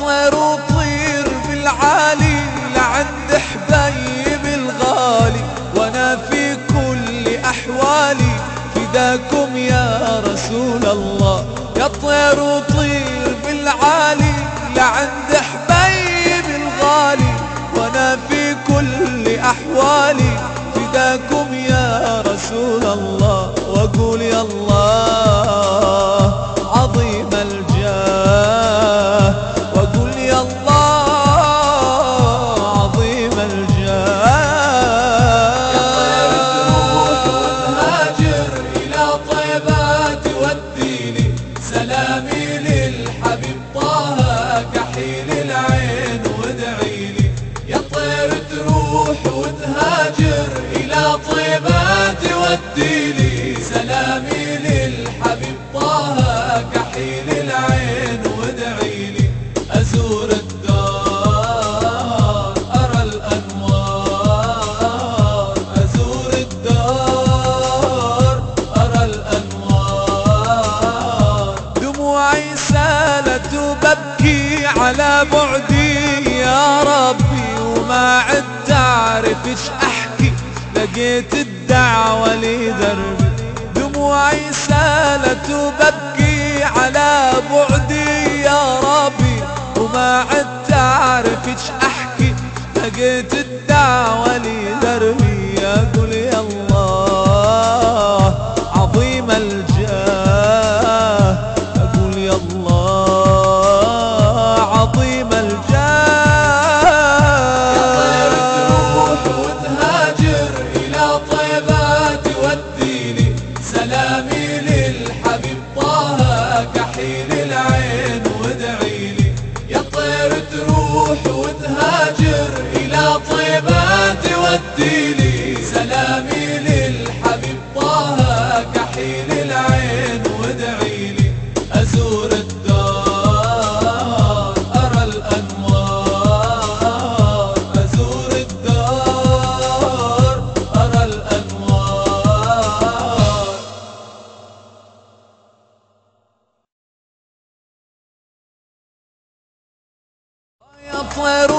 طير وطير بالعالي لعند حبايب الغالي، وانا في كل احوالي فداكم يا رسول الله. يا طير وطير بالعالي لعند حبايب الغالي، وانا في كل احوالي فداكم يا رسول الله. واقول يا الله عظيم الجاه، واقول يا الله عظيم الجاه. يا طير تروح وتهاجر إلى طيبة توديني سلامي للحبيب طه كحيل العين وادعيلي. يا طير تروح وتهاجر إلى طيبة توديني سلامي للحبيب طه كحيل العين وادعيلي. أزور الدار أرى الأنوار، أزور الدار أرى الأنوار. دموعي سالت وببكي على بعدي يا ربي، وما عدت أعرف إيش أحكي لقيت الدعوة لي دربي. دموعي سالت وببكي على بعدي يا ربي، وما عدت أعرف إيش أحكي لقيت الدعوة لي دربي. أقول يا الله عظيم الجاه، أقول يا الله عظيم الجاه. يا طير تروح وتهاجر إلى طيبة توديني سلامي للحبيب طه كحيل العين وادعيلي. يا طير تروح وتهاجر إلى طيبة توديني سلامي للحبيب طه كحيل العين وادعيلي. أزور الدار أرى الأنوار، أزور الدار أرى الأنوار. يا طير